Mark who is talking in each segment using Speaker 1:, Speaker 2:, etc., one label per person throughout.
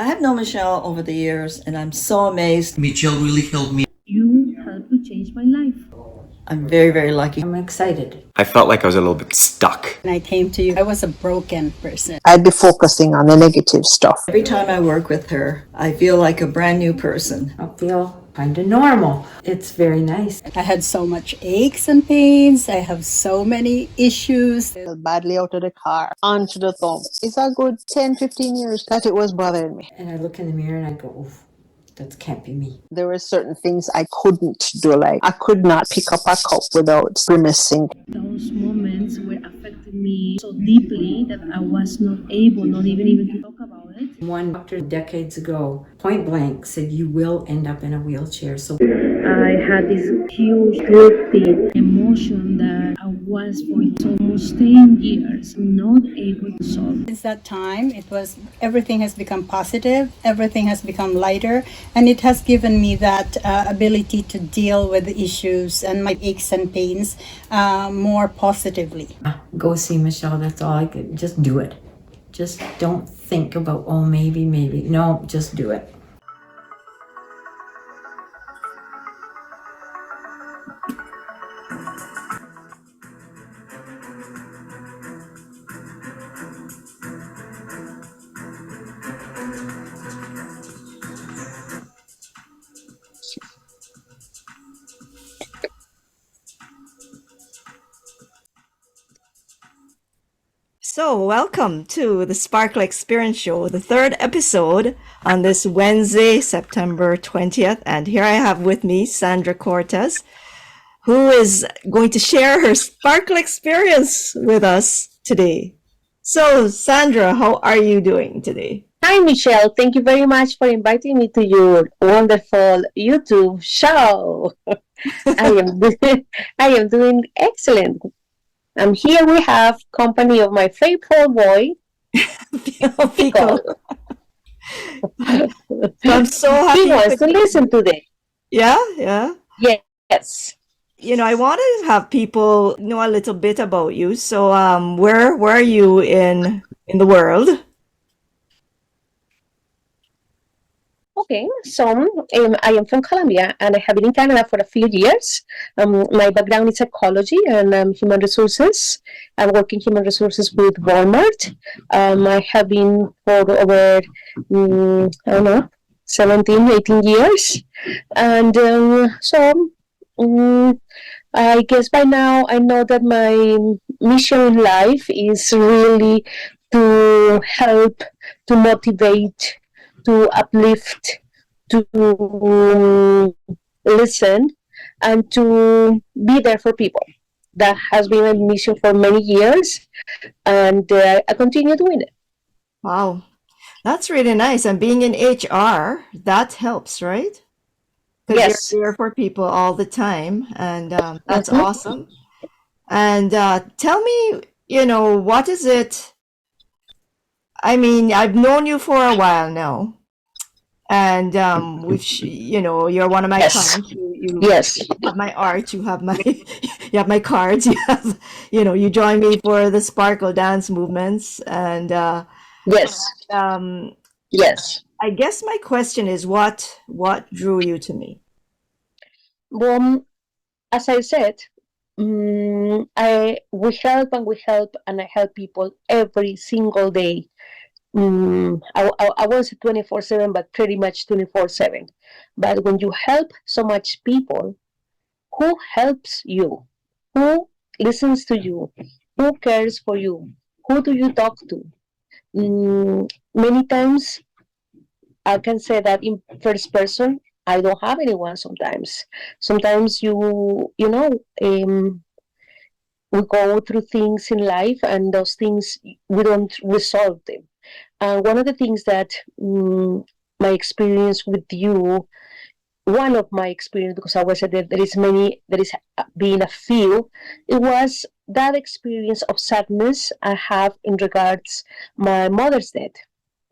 Speaker 1: I have known Michele over the years, and I'm so amazed.
Speaker 2: Michele really helped me.
Speaker 3: You helped to change my life.
Speaker 1: I'm very, very lucky.
Speaker 4: I'm excited.
Speaker 5: I felt like I was a little bit stuck.
Speaker 6: When I came to you, I was a broken person.
Speaker 7: I'd be focusing on the negative stuff.
Speaker 1: Every time I work with her, I feel like a brand new person.
Speaker 4: I feel kind of normal. It's very nice.
Speaker 6: I had so much aches and pains. I have so many issues.
Speaker 7: Fell badly out of the car, onto the thumb. It's a good 10-15 years that it was bothering me.
Speaker 4: And I look in the mirror and I go, oof, that can't be me.
Speaker 7: There were certain things I couldn't do, like I could not pick up a cup without grimacing.
Speaker 3: Those moments were affecting me so deeply that I was not able, not even to talk about it.
Speaker 4: One doctor decades ago, point blank, said you will end up in a wheelchair. So
Speaker 3: I had this huge guilty emotion that I was for almost 10 years not able to solve.
Speaker 6: Since that time, everything has become positive, everything has become lighter, and it has given me that ability to deal with the issues and my aches and pains more positively.
Speaker 4: go see Michele. That's all I could. Just do it. Just don't think about, oh, maybe. No, just do it.
Speaker 1: So, welcome to the Sparkle Experience Show, the third episode on this Wednesday, September 20th. And here I have with me Sandra Cortes, who is going to share her Sparkle experience with us today. So, Sandra, how are you doing today?
Speaker 8: Hi, Michele. Thank you very much for inviting me to your wonderful YouTube show. I am doing excellent. Here we have company of my faithful boy,
Speaker 1: Pico. I'm so happy.
Speaker 8: He wants to listen today.
Speaker 1: Yeah.
Speaker 8: Yes.
Speaker 1: You know, I want to have people know a little bit about you. So, where are you in the world?
Speaker 8: Okay, so I am from Colombia and I have been in Canada for a few years. My background is psychology and human resources. I work in human resources with Walmart. I have been for over, 17, 18 years. And I guess by now I know that my mission in life is really to help, to motivate, to uplift, to listen, and to be there for people. That has been a mission for many years, and I continue doing it.
Speaker 1: Wow, that's really nice. And being in HR, that helps, right? Because
Speaker 8: Yes.
Speaker 1: you're there for people all the time, and that's awesome. And tell me, what is it? I mean, I've known you for a while now, and you're one of my
Speaker 8: Yes.
Speaker 1: clients. You
Speaker 8: Yes.
Speaker 1: have my art, you have my cards, you join me for the Sparkle dance movements, and
Speaker 8: Yes. Yes.
Speaker 1: I guess my question is, what drew you to me?
Speaker 8: Well, as I said, we help and I help people every single day. I was 24/7, but pretty much 24/7. But when you help so much people, who helps you? Who listens to you? Who cares for you? Who do you talk to? Many times I can say that in first person, I don't have anyone sometimes. Sometimes we go through things in life and those things, we don't resolve them. And one of the things that my experience with you, one of my experience, because I was there is being a few, it was that experience of sadness I have in regards my mother's death.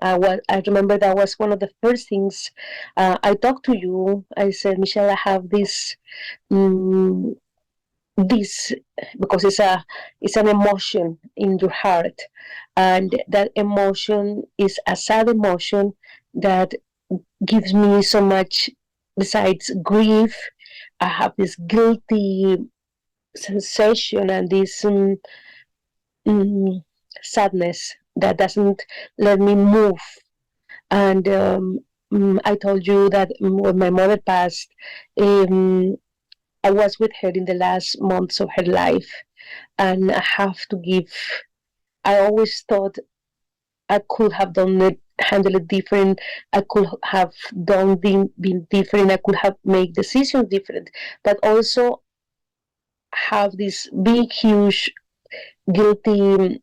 Speaker 8: I remember that was one of the first things I talked to you. I said, Michele, I have this because it's an emotion in your heart, and that emotion is a sad emotion that gives me so much. Besides grief, I have this guilty sensation and this mm, sadness that doesn't let me move. And I told you that when my mother passed, um, I was with her in the last months of her life, and I have to give. I always thought I could have done it, handled it different. I could have been different. I could have made decisions different, but also have this big, huge, guilty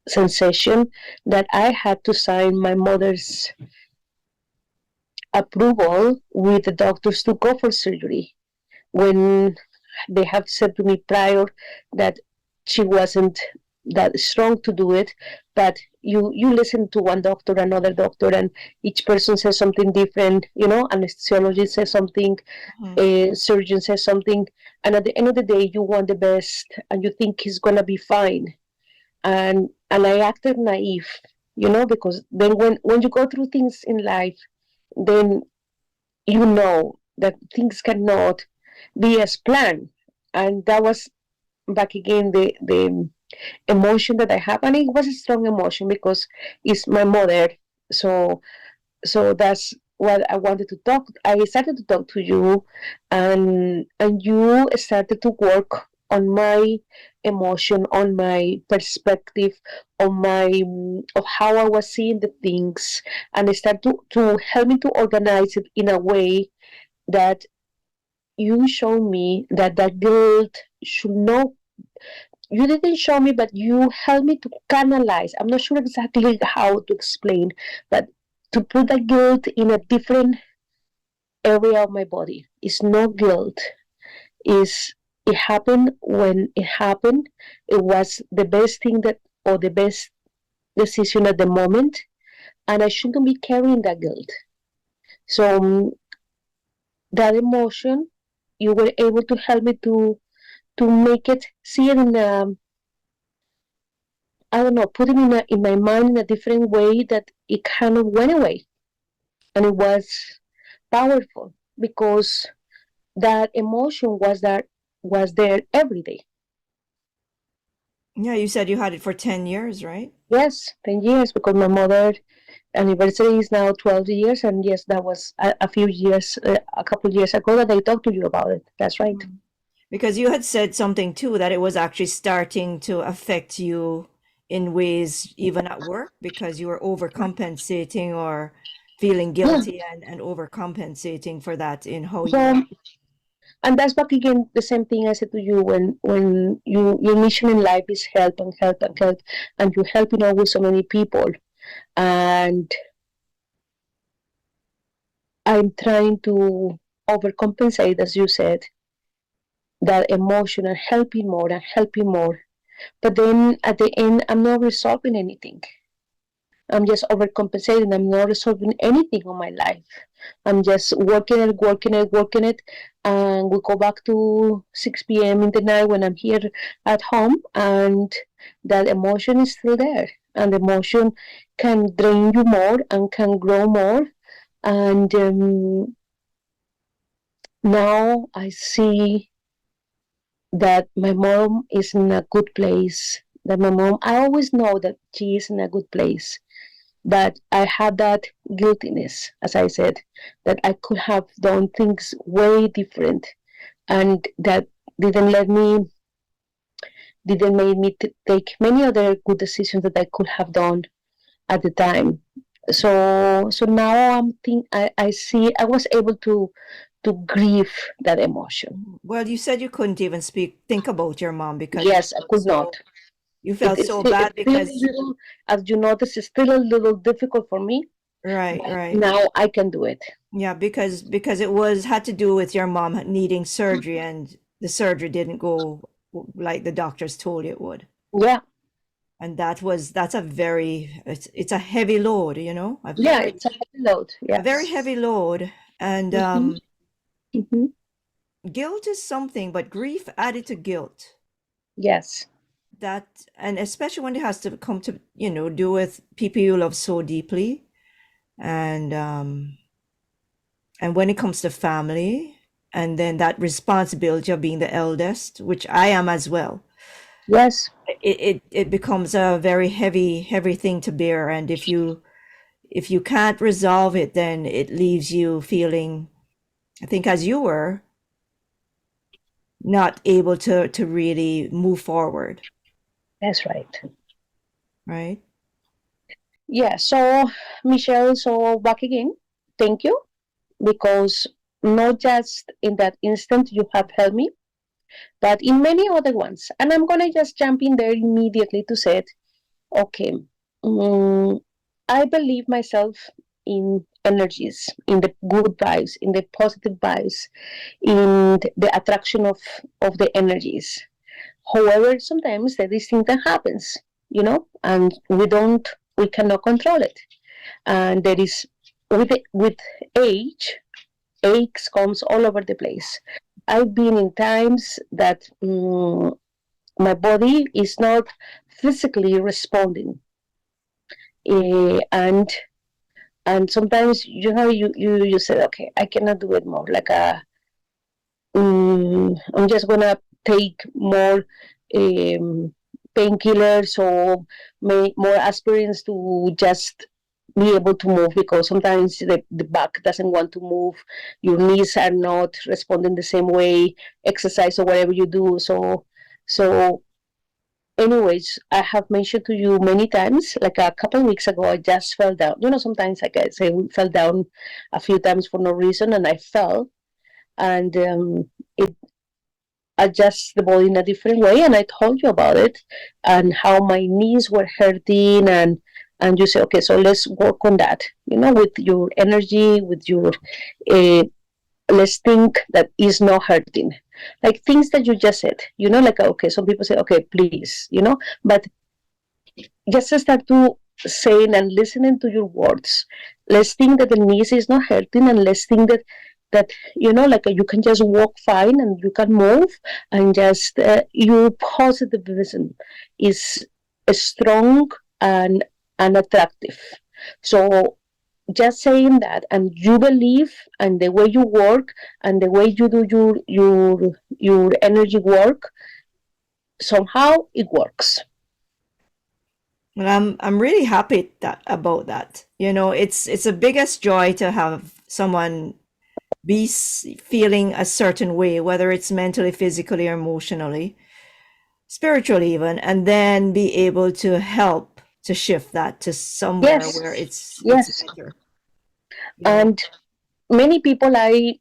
Speaker 8: sensation that I had to sign my mother's approval with the doctors to go for surgery when they have said to me prior that she wasn't that strong to do it, but you listen to one doctor, another doctor, and each person says something different. Anesthesiologist says something,
Speaker 1: Mhm.
Speaker 8: a surgeon says something, and at the end of the day you want the best and you think he's gonna be fine. And I acted naive, because then when you go through things in life, then you know that things cannot be as planned. And that was back again the emotion that I have, and it was a strong emotion because it's my mother. So so that's what I wanted to talk. I started to talk to you, and you started to work on my emotion, on my perspective, on my of how I was seeing the things, and start to help me to organize it in a way that you show me that guilt should not. You didn't show me, but you helped me to canalize. I'm not sure exactly how to explain, but to put the guilt in a different area of my body. It's no guilt. Is It happened when it happened. It was the best thing that, or the best decision at the moment, and I shouldn't be carrying that guilt. So that emotion, you were able to help me to make it see it in a, I don't know, put it in my mind in a different way that it kind of went away. And it was powerful because that emotion was there every day.
Speaker 1: Yeah, you said you had it for 10 years, right?
Speaker 8: Yes, 10 years, because my mother anniversary is now 12 years, and yes, that was a few years, a couple of years ago that I talked to you about it. That's right.
Speaker 1: Mm. Because you had said something too that it was actually starting to affect you in ways even at work because you were overcompensating or feeling
Speaker 8: Yeah.
Speaker 1: guilty and overcompensating for that in how you
Speaker 8: So, and that's back again the same thing I said to you when your mission in life is help and help and help, and you're helping always so many people, and I'm trying to overcompensate, as you said, that emotion and helping more and helping more. But then at the end, I'm not resolving anything. I'm just overcompensating. I'm not resolving anything on my life. I'm just working it, working it, working it. And we go back to 6 p.m. in the night when I'm here at home, and that emotion is still there. And emotion can drain you more and can grow more. And now I see that my mom is in a good place. That my mom, I always know that she is in a good place. But I had that guiltiness, as I said, that I could have done things way different, and that didn't let me, didn't make me take many other good decisions that I could have done at the time. So now I see I was able to grieve that emotion.
Speaker 1: well, you said you couldn't even think about your mom because
Speaker 8: Yes, I could not.
Speaker 1: you felt so
Speaker 8: It's
Speaker 1: bad
Speaker 8: still a
Speaker 1: because
Speaker 8: little, as you notice, it's still a little difficult for me,
Speaker 1: right,
Speaker 8: but
Speaker 1: right.
Speaker 8: now I can do it.
Speaker 1: Yeah, because it was had to do with your mom needing surgery and the surgery didn't go like the doctors told it would.
Speaker 8: Yeah,
Speaker 1: And that's a very it's a heavy load,
Speaker 8: yeah, it's a heavy load.
Speaker 1: a very
Speaker 8: Yes.
Speaker 1: heavy load. And
Speaker 8: Hmm. Hmm.
Speaker 1: guilt is something, but grief added to guilt.
Speaker 8: Yes.
Speaker 1: And especially when it has to come to, do with people you love so deeply. and when it comes to family, and then that responsibility of being the eldest, which I am as well,
Speaker 8: Yes,
Speaker 1: it becomes a very heavy thing to bear. And if you can't resolve it, then it leaves you feeling, I think, as you were, not able to really move forward,
Speaker 8: that's right.
Speaker 1: right?
Speaker 8: Yeah, so Michelle, so back again, thank you, because not just in that instant you have helped me, but in many other ones. And I'm gonna just jump in there immediately to say, okay, mm, I believe myself in energies, in the good vibes, in the positive vibes, in the attraction of the energies. However, sometimes there is thing that happens, and we cannot control it. And there is, with age, aches comes all over the place. I've been in times that my body is not physically responding, and sometimes you say, okay, I cannot do it more. Like I'm just gonna take more um, painkillers or more aspirins to just be able to move, because sometimes the back doesn't want to move, your knees are not responding the same way, exercise or whatever you do. So anyways, I have mentioned to you many times, like a couple of weeks ago, I just fell down. Sometimes, like I say, we fell down a few times for no reason, and I fell, and it adjusts the body in a different way. And I told you about it and how my knees were hurting, and you say, okay, so let's work on that, with your energy, with your uh, let's think that is not hurting, like things that you just said, like, okay, some people say, okay, please, but just start to saying and listening to your words. Let's think that the knees is not hurting, and let's think that like you can just walk fine and you can move, and just your positivism is strong and attractive. So just saying that, and you believe, and the way you work, and the way you do your energy work, somehow it works.
Speaker 1: Well, I'm really happy about that. It's a biggest joy to have someone be feeling a certain way, whether it's mentally, physically, or emotionally, spiritually even, and then be able to help to shift that to somewhere
Speaker 8: Yes,
Speaker 1: where it's
Speaker 8: yes.
Speaker 1: better.
Speaker 8: And many people I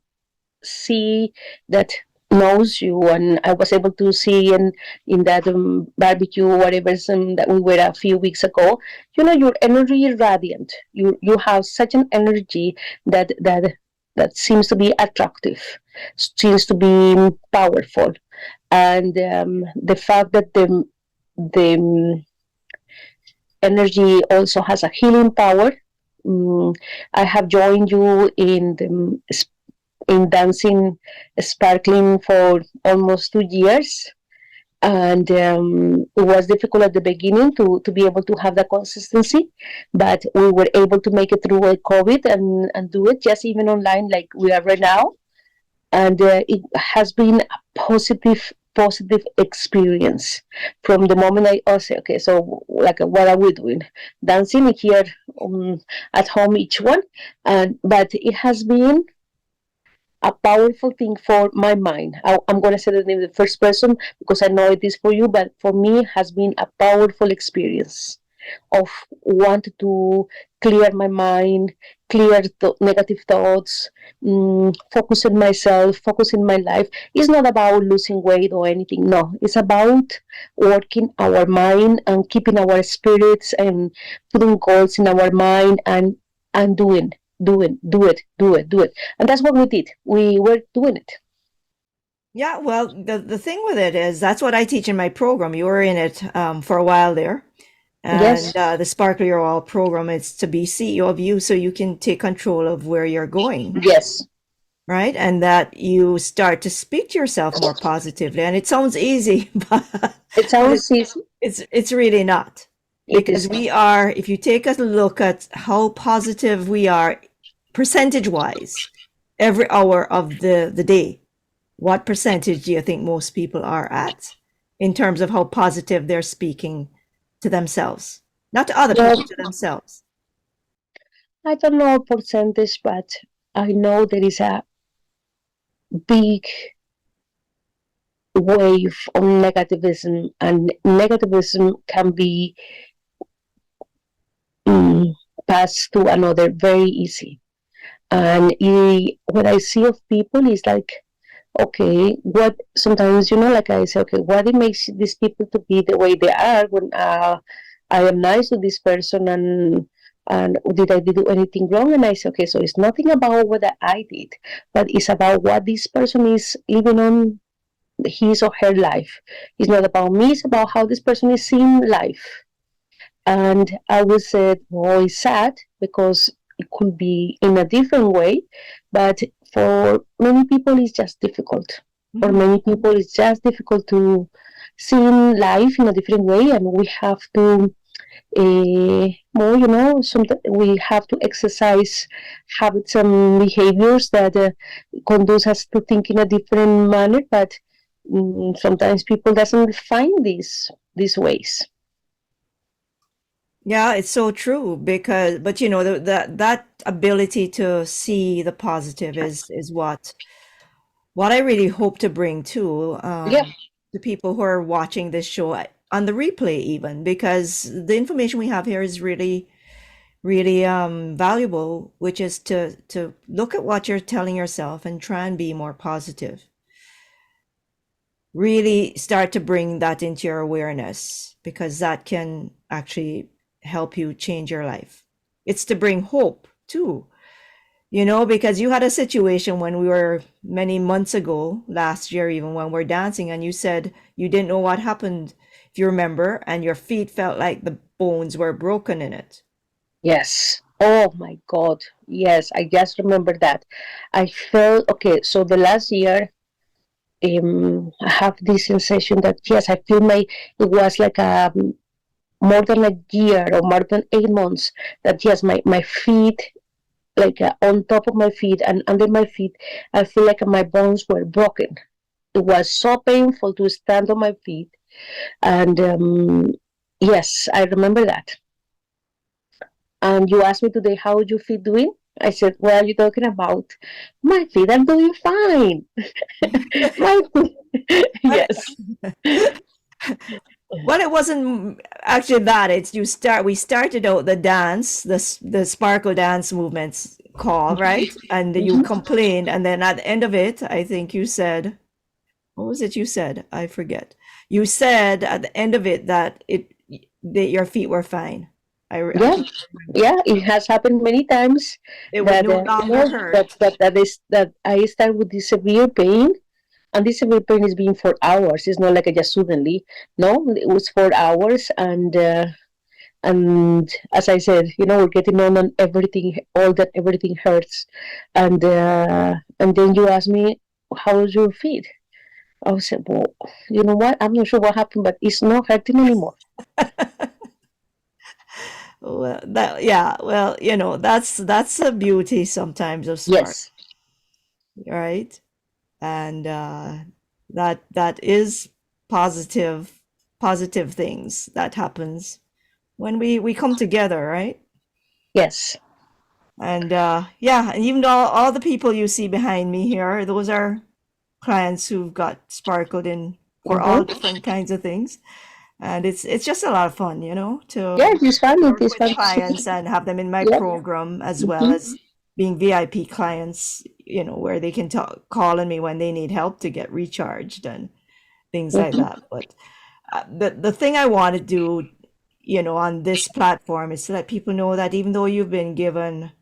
Speaker 8: see that knows you, and I was able to see in that barbecue, whatever, that we were a few weeks ago. Your energy is radiant. You have such an energy that seems to be attractive, seems to be powerful, and the fact that the energy also has a healing power. I have joined you in dancing sparkling for almost 2 years, and it was difficult at the beginning to be able to have that consistency, but we were able to make it through COVID, and do it just even online like we are right now. And it has been a positive experience from the moment I say, okay, so like, what are we doing, dancing here, at home, each one. But it has been a powerful thing for my mind. I'm going to say the name of the first person because I know it is for you, but for me, it has been a powerful experience of want to clear my mind, clear negative thoughts, focus on myself, focus in my life. It's not about losing weight or anything. No, it's about working our mind and keeping our spirits and putting goals in our mind, and do it. And that's what we did. We were doing it.
Speaker 1: Yeah, well, the thing with it is that's what I teach in my program. You were in it for a while there.
Speaker 8: Yes.
Speaker 1: And the Sparkly R.E.A.L program is to be CEO of you so you can take control of where you're going,
Speaker 8: Yes.
Speaker 1: right? And that you start to speak to yourself more positively. And it sounds easy, but
Speaker 8: It sounds easy.
Speaker 1: it's really not.
Speaker 8: It
Speaker 1: because
Speaker 8: is.
Speaker 1: we are, if you take a look at how positive we are percentage wise every hour of the day, what percentage do you think most people are at in terms of how positive they're speaking to themselves? Not to other
Speaker 8: Well,
Speaker 1: people, to themselves.
Speaker 8: I don't know percentage, but I know there is a big wave of negativism, and negativism can be mm, passed to another very easy. And what I see of people is like, okay, what sometimes, like I say, okay, what it makes these people to be the way they are when I am nice to this person, and did I do anything wrong? And I say, okay, so it's nothing about what I did, but it's about what this person is living on his or her life. It's not about me, it's about how this person is seeing life. And I would say, well, it's sad because it could be in a different way, but for many people, it's just difficult. For many people, it's just difficult to see life in a different way, and we have to more, we have to exercise habits and behaviors that conduce us to think in a different manner, but sometimes people doesn't find these ways.
Speaker 1: Yeah, it's so true because, but that ability to see the positive is what I really hope to bring to
Speaker 8: Yeah.
Speaker 1: the people who are watching this show on the replay even, because the information we have here is really, really valuable, which is to look at what you're telling yourself and try and be more positive. Really start to bring that into your awareness, because that can actually help you change your life. It's to bring hope too, because you had a situation when we were many months ago, last year, even when we're dancing, and you said you didn't know what happened, if you remember, and your feet felt like the bones were broken in it.
Speaker 8: Yes. Oh my God. Yes, I just remember that. I felt okay. So the last year, I have this sensation that yes, I feel it was like more than a year or more than 8 months that yes, my feet, like on top of my feet and under my feet, I feel like my bones were broken. It was so painful to stand on my feet, and yes, I remember that. And you asked me today, how would your feet doing? I said, what are you talking about? My feet are doing fine. My feet, yes.
Speaker 1: Well, it wasn't actually that. We started out the dance, the sparkle dance movements call, right? And you complained, and then at the end of it, I think you said, what was it you said? I forget. You said at the end of it that your feet were fine. I
Speaker 8: Yeah,
Speaker 1: think I remember.
Speaker 8: yeah, it has happened many times
Speaker 1: It would
Speaker 8: that
Speaker 1: no longer hurt.
Speaker 8: that I start with this severe pain, and this severe pain is being for hours. It's not like I just suddenly. No, it was 4 hours, and as I said, we're getting on and everything, all that everything hurts, and then you ask me, how's your feet? I said, well, you know what? I'm not sure what happened, but it's not hurting anymore.
Speaker 1: Well, yeah, well, that's the beauty sometimes of spark,
Speaker 8: Yes,
Speaker 1: right? And that is positive, positive things that happens when we come together, right?
Speaker 8: yes.
Speaker 1: And yeah, and even though all the people you see behind me here, those are clients who've got sparkled in for all
Speaker 8: Mm-hmm.
Speaker 1: different kinds of things. And it's just a lot of fun,
Speaker 8: Yeah,
Speaker 1: to
Speaker 8: it's fun. It
Speaker 1: work
Speaker 8: is
Speaker 1: with
Speaker 8: fun.
Speaker 1: clients and have them in my
Speaker 8: Yeah.
Speaker 1: program, as well
Speaker 8: Mm-hmm.
Speaker 1: as being VIP clients, where they can call on me when they need help to get recharged and things like
Speaker 8: Mm-hmm.
Speaker 1: that. But the thing I want to do, on this platform is to let people know that even though you've been given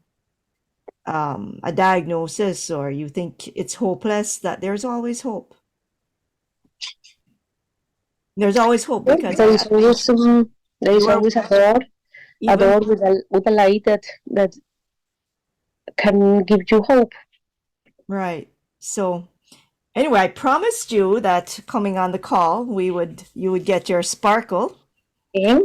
Speaker 1: a diagnosis, or you think it's hopeless, that there's always hope. There's always hope,
Speaker 8: Yeah,
Speaker 1: because I think
Speaker 8: there is
Speaker 1: you're
Speaker 8: always a
Speaker 1: even
Speaker 8: door with a light that can give you hope.
Speaker 1: right. So anyway, I promised you that coming on the call, you would get your sparkle.
Speaker 8: Yeah.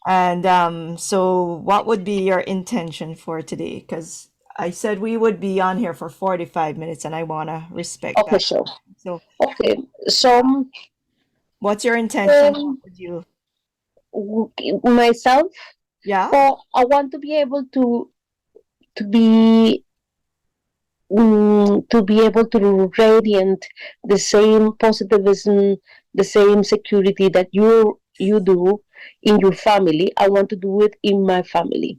Speaker 1: And so what would be your intention for today? Because I said we would be on here for 45 minutes and I want to respect
Speaker 8: Okay,
Speaker 1: that.
Speaker 8: sure.
Speaker 1: So
Speaker 8: Okay, so
Speaker 1: what's your intention? What would you,
Speaker 8: myself,
Speaker 1: yeah?
Speaker 8: well, I want to be able to be to be able to radiate the same positivism, the same security that you do in your family. I want to do it in my family.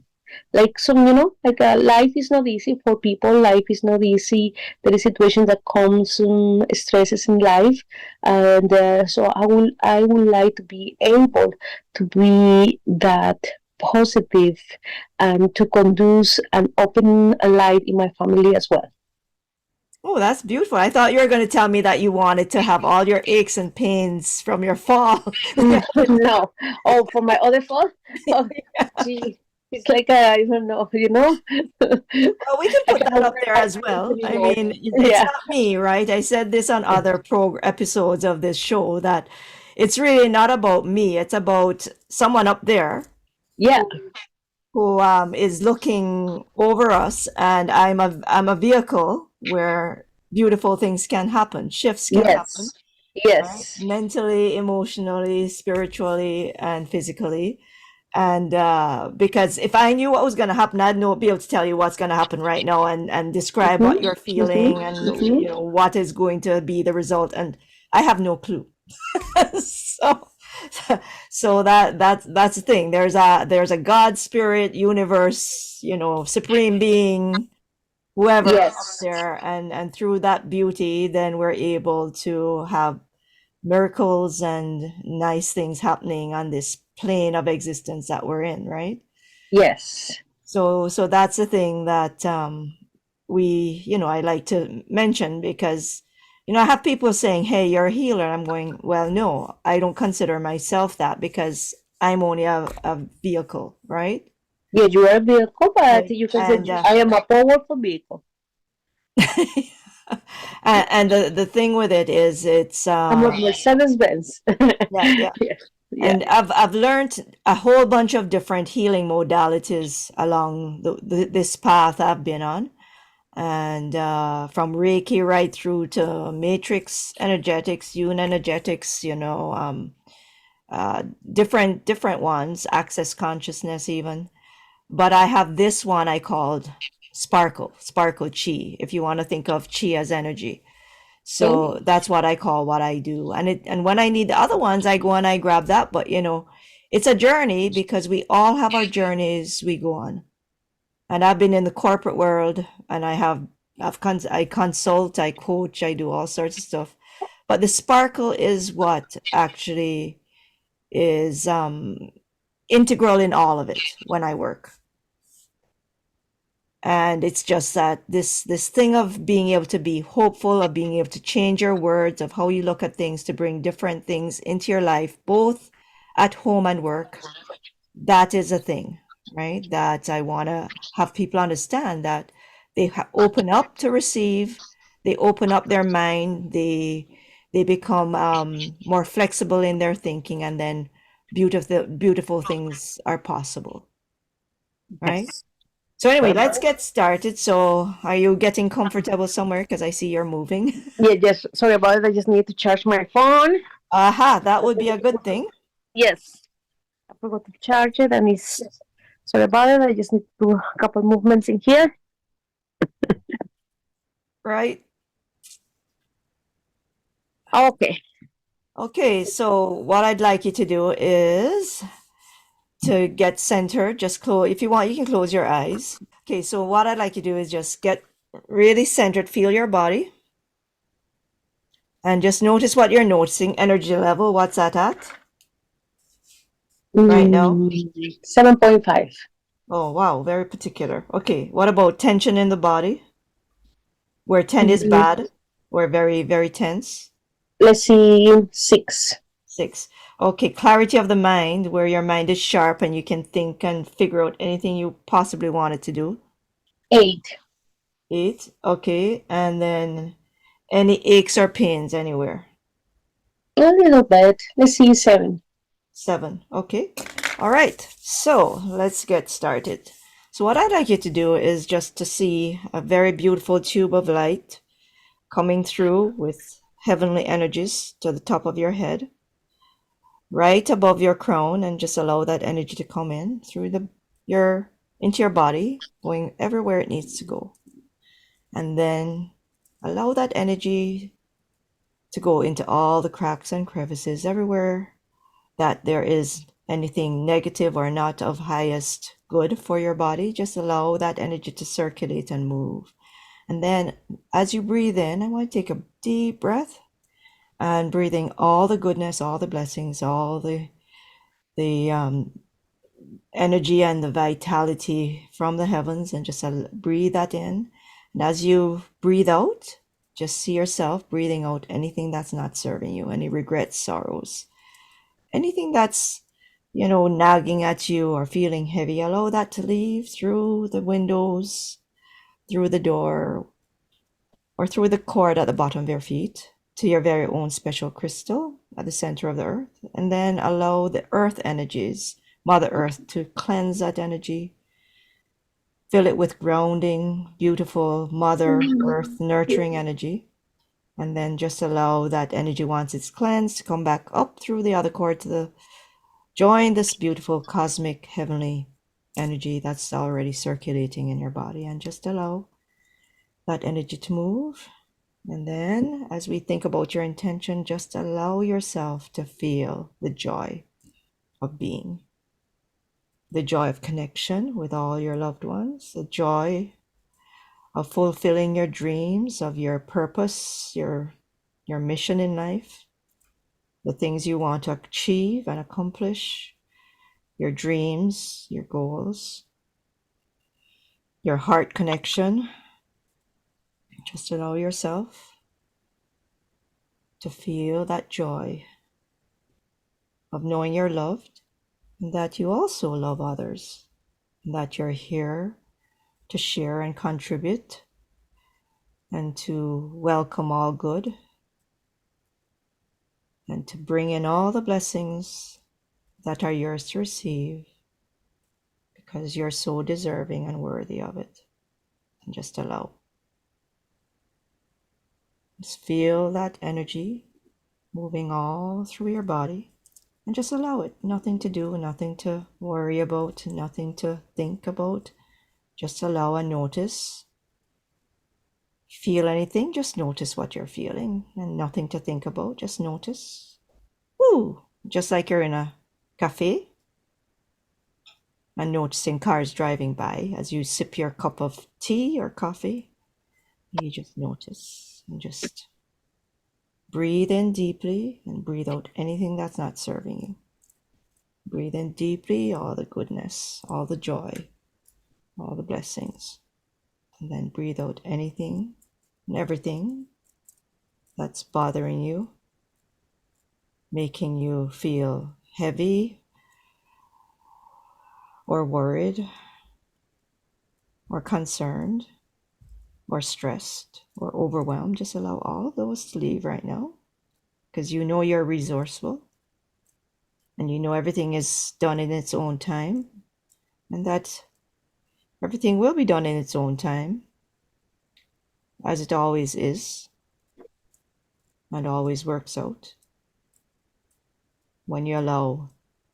Speaker 8: Like some, like life is not easy for people. Life is not easy. There is situations that comes stresses in life, and so I would like to be able to be that positive and to conduce and open a light in my family as well.
Speaker 1: Oh, that's beautiful. I thought you were going to tell me that you wanted to have all your aches and pains from your fall.
Speaker 8: No. Oh, for my other phone? Oh, gee. It's like, I don't know,
Speaker 1: Well, we can
Speaker 8: I
Speaker 1: put that
Speaker 8: cannot
Speaker 1: up
Speaker 8: wear
Speaker 1: there
Speaker 8: my
Speaker 1: as
Speaker 8: pants
Speaker 1: well. I
Speaker 8: anymore.
Speaker 1: mean, it's
Speaker 8: Yeah.
Speaker 1: not me, right? I said this on other episodes of this show that it's really not about me. It's about someone up there
Speaker 8: Yeah.
Speaker 1: who is looking over us, and I'm a vehicle where beautiful things can happen, shifts can happen,
Speaker 8: Yes.
Speaker 1: right?
Speaker 8: Yes.
Speaker 1: Mentally, emotionally, spiritually, and physically. And because if I knew what was going to happen, I'd know be able to tell you what's going to happen right now and describe what
Speaker 8: Mm-hmm.
Speaker 1: you're
Speaker 8: Mm-hmm.
Speaker 1: feeling and
Speaker 8: Mm-hmm.
Speaker 1: what is going to be the result. And I have no clue. so so that's the thing. There's a God, spirit, universe, supreme being, whoever out
Speaker 8: Yes.
Speaker 1: there, and through that beauty, then we're able to have miracles and nice things happening on this plane of existence that we're in, right?
Speaker 8: Yes.
Speaker 1: So that's the thing that I like to mention because I have people saying, "Hey, you're a healer." I'm going, "Well, no, I don't consider myself that because I'm only a vehicle, right?"
Speaker 8: Yeah, you are a vehicle, but
Speaker 1: Right.
Speaker 8: you can say
Speaker 1: And
Speaker 8: I am a powerful vehicle.
Speaker 1: and the thing with it is it's
Speaker 8: I'm a Mercedes Benz.
Speaker 1: yeah, yeah.
Speaker 8: Yeah. Yeah.
Speaker 1: And I've learned a whole bunch of different healing modalities along this path I've been on, and from Reiki right through to matrix energetics, Yun energetics, different ones, access consciousness even. But I have this one I called sparkle chi, if you want to think of chi as energy.
Speaker 8: Okay.
Speaker 1: So that's what I call what I do. And when I need the other ones, I go and I grab that. But it's a journey because we all have our journeys we go on. And I've been in the corporate world and I consult, I coach, I do all sorts of stuff. But the sparkle is what actually is integral in all of it when I work. And it's just that this thing of being able to be hopeful, of being able to change your words, of how you look at things, to bring different things into your life, both at home and work, that is a thing, right? That I want to have people understand that they open up to receive, they open up their mind, they become more flexible in their thinking, and then beautiful things are possible, right?
Speaker 8: Yes.
Speaker 1: So anyway, let's get started. So are you getting comfortable somewhere? Because I see you're moving.
Speaker 8: Yeah, just sorry about it. I just need to charge my phone.
Speaker 1: Aha, that would be a good thing,
Speaker 8: Yes. I forgot to charge it and it's sorry about it. I just need to do a couple movements in here.
Speaker 1: right?
Speaker 8: Okay.
Speaker 1: Okay, so what I'd like you to do is to get centered. Just close, if you want, you can close your eyes. Okay, so what I'd like you to do is just get really centered, feel your body, and just notice what you're noticing, energy level, what's that at right now?
Speaker 8: 7.5.
Speaker 1: Oh, wow, very particular. Okay, what about tension in the body? Where 10 is
Speaker 8: Mm,
Speaker 1: bad, or very, very tense.
Speaker 8: let's see, 6.
Speaker 1: 6. Okay, clarity of the mind, where your mind is sharp and you can think and figure out anything you possibly wanted to do.
Speaker 8: 8.
Speaker 1: 8. Okay, and then any aches or pains anywhere.
Speaker 8: A little bit. Let's see, 7.
Speaker 1: 7. Okay. All right, so let's get started. So what I'd like you to do is just to see a very beautiful tube of light coming through with heavenly energies to the top of your head, right above your crown, and just allow that energy to come in through into your body, going everywhere it needs to go. And then allow that energy to go into all the cracks and crevices, everywhere that there is anything negative or not of highest good for your body. Just allow that energy to circulate and move. And then as you breathe in, I want to take a deep breath and breathing all the goodness, all the blessings, all the energy and the vitality from the heavens, and just breathe that in. And as you breathe out, just see yourself breathing out anything that's not serving you, any regrets, sorrows, anything that's, nagging at you or feeling heavy. Allow that to leave through the windows, through the door, or through the cord at the bottom of your feet to your very own special crystal at the center of the earth. And then allow the earth energies, Mother Earth, to cleanse that energy. Fill it with grounding, beautiful Mother Earth nurturing energy. And then just allow that energy, once it's cleansed, to come back up through the other cord to join this beautiful cosmic heavenly energy that's already circulating in your body. And just allow that energy to move. And then as we think about your intention, just allow yourself to feel the joy of being, the joy of connection with all your loved ones, the joy of fulfilling your dreams, of your purpose, your mission in life, the things you want to achieve and accomplish, your dreams, your goals, your heart connection. Just allow yourself to feel that joy of knowing you're loved, and that you also love others, and that you're here to share and contribute and to welcome all good and to bring in all the blessings that are yours to receive, because you're so deserving and worthy of it. And just allow. Just feel that energy moving all through your body, and just allow it. Nothing to do, nothing to worry about, nothing to think about. Just allow and notice. Feel anything, just notice what you're feeling, and nothing to think about, just notice. Woo! Just like you're in a cafe and noticing cars driving by as you sip your cup of tea or coffee. You just notice and just breathe in deeply and breathe out anything that's not serving you. Breathe in deeply all the goodness, all the joy, all the blessings. And then breathe out anything and everything that's bothering you, making you feel heavy or worried or concerned or stressed or overwhelmed. Just allow all those to leave right now, because you know you're resourceful and you know everything is done in its own time, and that everything will be done in its own time, as it always is and always works out when you allow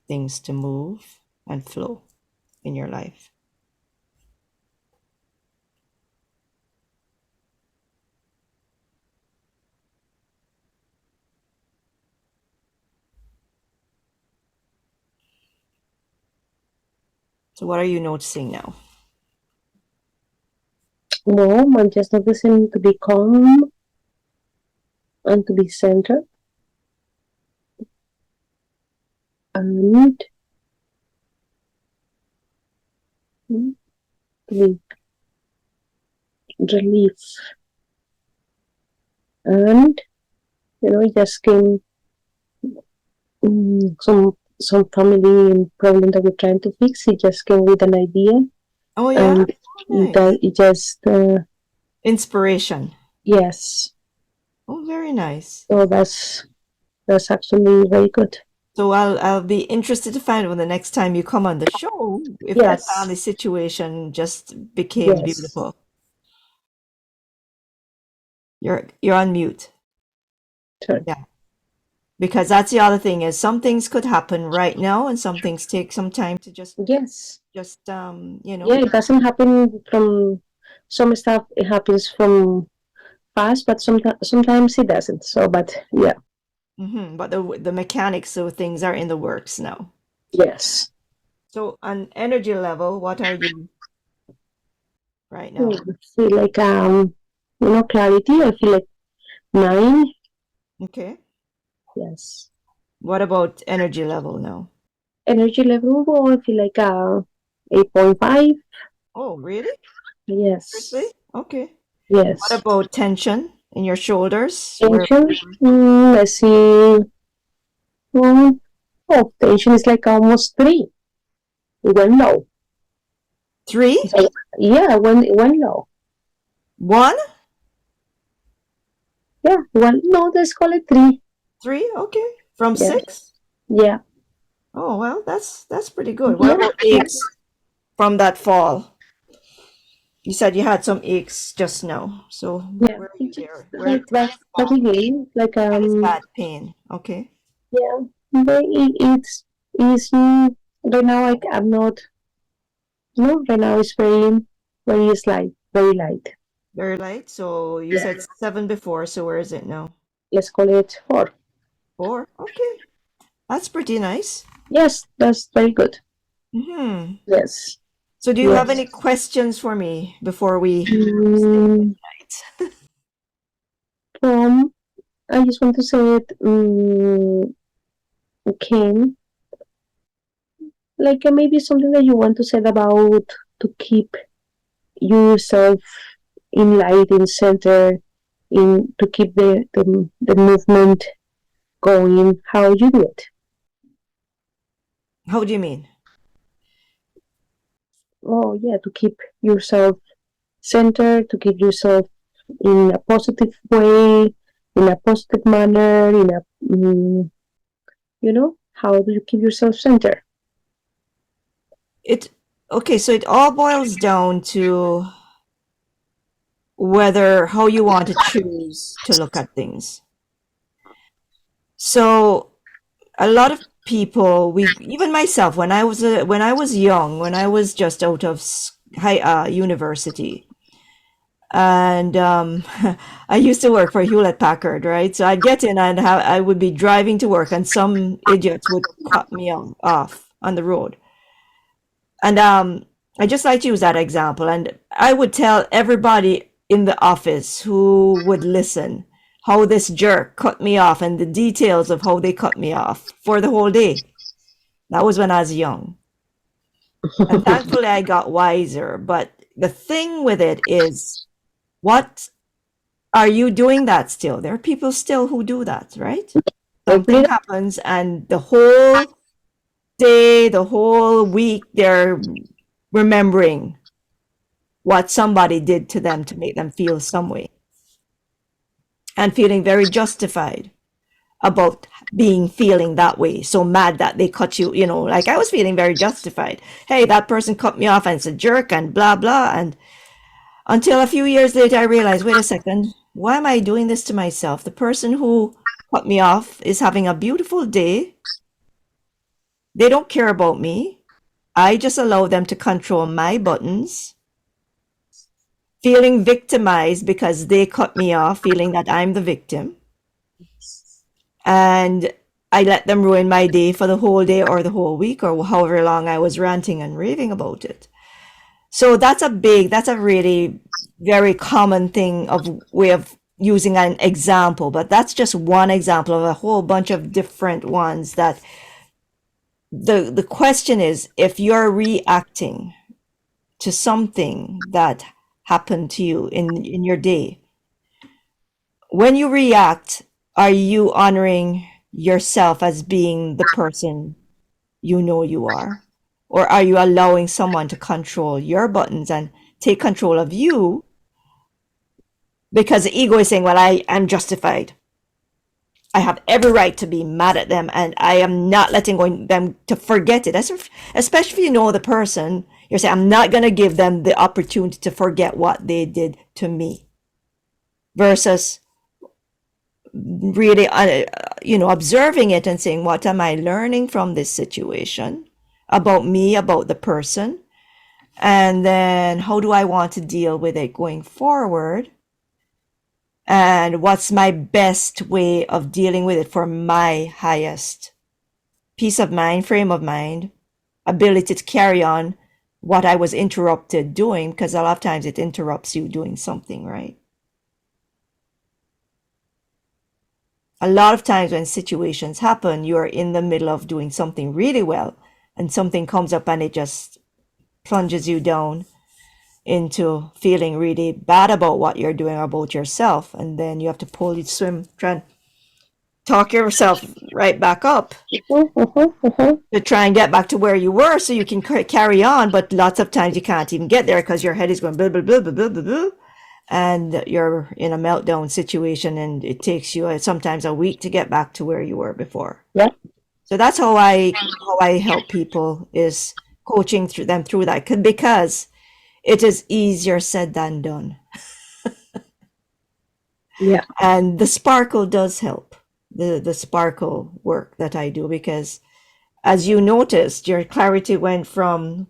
Speaker 1: things to move and flow in your life. So what are you noticing now?
Speaker 8: No, I'm just noticing to be calm and to be centered and to be relief. And it just came some family problem that we're trying to fix. It just came with an idea.
Speaker 1: Oh yeah,
Speaker 8: And
Speaker 1: nice.
Speaker 8: that it just
Speaker 1: Inspiration.
Speaker 8: yes.
Speaker 1: Oh, very nice.
Speaker 8: So that's actually very good.
Speaker 1: So I'll be interested to find out when the next time you come on the show if that
Speaker 8: Yes.
Speaker 1: family situation just became
Speaker 8: Yes.
Speaker 1: beautiful. You're on mute.
Speaker 8: Sorry.
Speaker 1: Yeah. Because that's the other thing is some things could happen right now and some things take some time to
Speaker 8: Yes.
Speaker 1: you know.
Speaker 8: Yeah, it doesn't happen from some stuff. It happens from fast, but sometimes it doesn't. So, but yeah.
Speaker 1: But the mechanics of things are in the works now.
Speaker 8: Yes.
Speaker 1: So on energy level, what are you right now?
Speaker 8: I feel like clarity. I feel like 9.
Speaker 1: Okay.
Speaker 8: Yes.
Speaker 1: What about energy level now?
Speaker 8: Energy level. I feel like 8.5.
Speaker 1: Oh, really? Seriously?
Speaker 8: Yes.
Speaker 1: Okay. What
Speaker 8: Yes.
Speaker 1: about tension in your shoulders?
Speaker 8: Tension. Let's see. Mm, tension is like almost 3. It went low.
Speaker 1: 3?
Speaker 8: So, yeah, it went low.
Speaker 1: 1?
Speaker 8: Yeah, one. No, let's call it 3.
Speaker 1: 3? Okay. From
Speaker 8: Yeah.
Speaker 1: 6?
Speaker 8: Yeah.
Speaker 1: Oh, well, that's pretty good. What
Speaker 8: Yeah.
Speaker 1: about aches from that fall? You said you had some aches just now. So
Speaker 8: Yeah.
Speaker 1: where are you
Speaker 8: It's just
Speaker 1: there? Where
Speaker 8: like that again. Like
Speaker 1: that is bad pain. Okay.
Speaker 8: yeah. But it's right now. Like I'm not. No, right now it's very light, very light.
Speaker 1: Very light. So you
Speaker 8: Yeah.
Speaker 1: said 7 before, so where is it now?
Speaker 8: Let's call it 4.
Speaker 1: 4? Okay. That's pretty nice.
Speaker 8: Yes, that's very good.
Speaker 1: Hmm.
Speaker 8: Yes.
Speaker 1: So do you have
Speaker 8: Yes.
Speaker 1: any questions for me before we say
Speaker 8: Mm,
Speaker 1: goodnight?
Speaker 8: I just want to say it. Okay. Like maybe something that you want to say about to keep yourself in light, in center, in to keep the movement going. How you do it?
Speaker 1: How do you mean?
Speaker 8: Oh yeah, to keep yourself centered, to keep yourself in a positive way, in a positive manner, in a how do you keep yourself centered?
Speaker 1: So it all boils down to how you want to choose to look at things. So a lot of people, even myself, when I was young, when I was just out of university, and I used to work for Hewlett Packard, right? So I'd get in and I would be driving to work, and some idiots would cut me off on the road. And I just like to use that example. And I would tell everybody in the office who would listen how this jerk cut me off and the details of how they cut me off for the whole day. That was when I was young. And thankfully I got wiser. But the thing with it is, what are you doing that still? There are people still who do that, right? Something happens and the whole day, the whole week, they're remembering what somebody did to them to make them feel some way and feeling very justified about feeling that way, so mad that they cut you, like I was feeling very justified. Hey, that person cut me off and it's a jerk and blah blah. And until a few years later I realized, wait a second, why am I doing this to myself? The person who cut me off is having a beautiful day. They don't care about me. I just allow them to control my buttons, feeling victimized because they cut me off, feeling that I'm the victim. And I let them ruin my day for the whole day or the whole week or however long I was ranting and raving about it. So that's a really very common way of using an example, but that's just one example of a whole bunch of different ones. That the question is, if you're reacting to something that happened to you in your day, when you react, are you honoring yourself as being the person you are? Or are you allowing someone to control your buttons and take control of you? Because the ego is saying, well, I'm justified. I have every right to be mad at them, and I am not letting them to forget it. Especially if you know the person, you're saying, I'm not going to give them the opportunity to forget what they did to me. Versus really, observing it and saying, what am I learning from this situation about me, about the person? And then how do I want to deal with it going forward? And what's my best way of dealing with it for my highest peace of mind, frame of mind, ability to carry on what I was interrupted doing, because a lot of times it interrupts you doing something, right? A lot of times when situations happen, you're in the middle of doing something really well, and something comes up and it just plunges you down into feeling really bad about what you're doing or about yourself. And then you have to swim, try and talk yourself right back up to try and get back to where you were so you can carry on. But lots of times you can't even get there because your head is going blah, blah, blah, blah, blah, blah, blah, and you're in a meltdown situation, and it takes you sometimes a week to get back to where you were before.
Speaker 8: Yeah.
Speaker 1: So that's how I help people, is coaching them through that, because it is easier said than done.
Speaker 8: Yeah.
Speaker 1: And the sparkle does help, the sparkle work that I do, because as you noticed, your clarity went from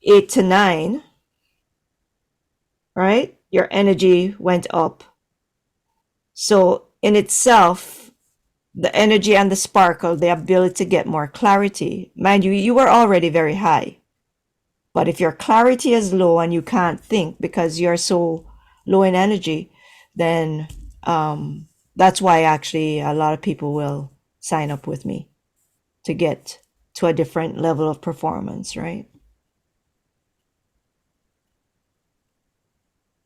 Speaker 1: 8 to 9, right? Your energy went up. So in itself, the energy and the sparkle, the ability to get more clarity, mind you, you were already very high. But if your clarity is low and you can't think because you're so low in energy, then that's why actually a lot of people will sign up with me to get to a different level of performance, right?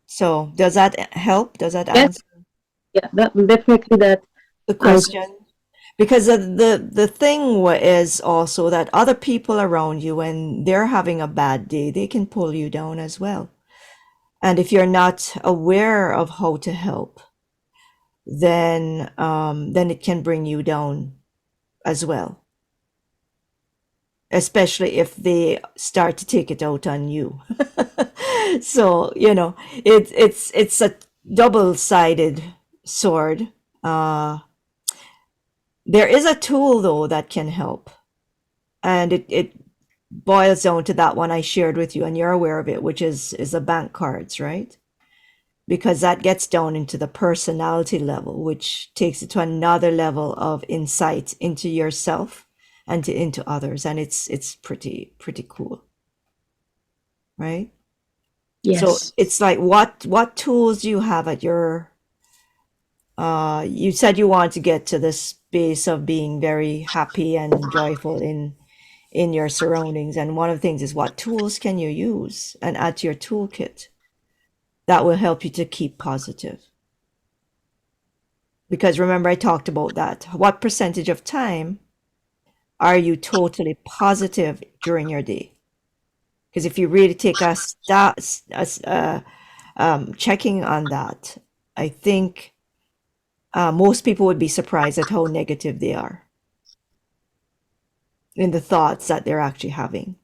Speaker 1: So does that help? Does that
Speaker 8: Yes.
Speaker 1: answer
Speaker 8: Yeah, that definitely that
Speaker 1: the question? Because the thing is also that other people around you, when they're having a bad day, they can pull you down as well. And if you're not aware of how to help, then it can bring you down as well. Especially if they start to take it out on you. So, it's a double-sided sword. There is a tool though that can help. And it boils down to that one I shared with you, and you're aware of it, which is the bank cards, right? Because that gets down into the personality level, which takes it to another level of insight into yourself and into others, and it's pretty cool, right?
Speaker 8: Yes.
Speaker 1: So it's like, what tools do you have at your you said you want to get to this space of being very happy and joyful in your surroundings, and one of the things is, what tools can you use and add to your toolkit that will help you to keep positive? Because remember, I talked about that. What percentage of time are you totally positive during your day? Because if you really take checking on that, I think most people would be surprised at how negative they are in the thoughts that they're actually having.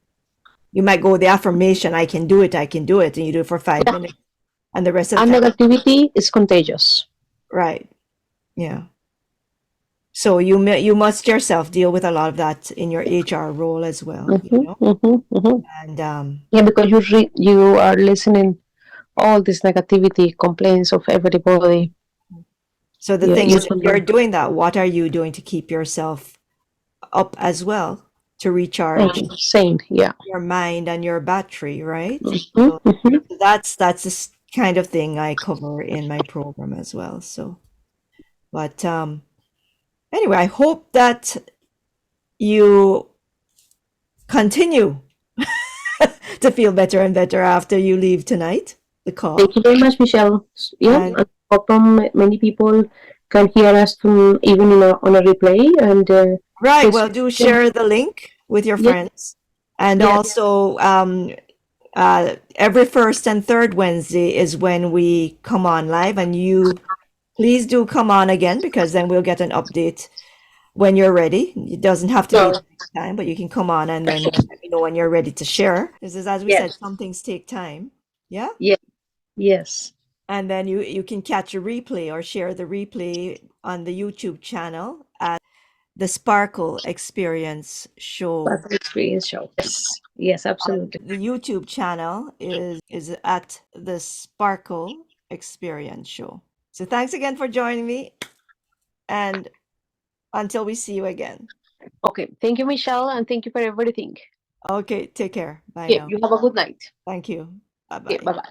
Speaker 1: You might go the affirmation, I can do it, and you do it for 5 minutes, and the rest of the
Speaker 8: And
Speaker 1: time,
Speaker 8: negativity is contagious.
Speaker 1: right? Yeah. So you must yourself deal with a lot of that in your HR role as well, and
Speaker 8: yeah, because you are listening all this negativity, complaints of everybody.
Speaker 1: so the thing is, if you're doing that, what are you doing to keep yourself up as well, to recharge
Speaker 8: Same, yeah.
Speaker 1: your mind and your battery, right?
Speaker 8: Mm-hmm,
Speaker 1: So
Speaker 8: mm-hmm.
Speaker 1: that's the kind of thing I cover in my program as well. So, but anyway, I hope that you continue to feel better and better after you leave tonight, the call.
Speaker 8: Thank you very much, Michelle. Yeah,
Speaker 1: And
Speaker 8: I hope many people can hear us even on a replay. And
Speaker 1: right, well, do share the link with your friends, and also every first and third Wednesday is when we come on live, and you please do come on again, because then we'll get an update when you're ready. It doesn't have to be
Speaker 8: So,
Speaker 1: next time, but you can come on and then let me know when you're ready to share. This is, as we said,
Speaker 8: yes,
Speaker 1: some things take time. Yeah.
Speaker 8: yes, yes.
Speaker 1: And then you can catch a replay or share the replay on the YouTube channel at the Sparkle Experience Show.
Speaker 8: That's the experience show. Yes, yes, absolutely.
Speaker 1: The YouTube channel is at the Sparkle Experience Show. So thanks again for joining me, and until we see you again.
Speaker 8: Okay, thank you, Michelle, and thank you for everything.
Speaker 1: Okay, take care. Bye
Speaker 8: Okay,
Speaker 1: now.
Speaker 8: you have a good night.
Speaker 1: Thank you. Bye
Speaker 8: Okay,
Speaker 1: bye.
Speaker 8: bye bye.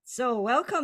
Speaker 1: So welcome.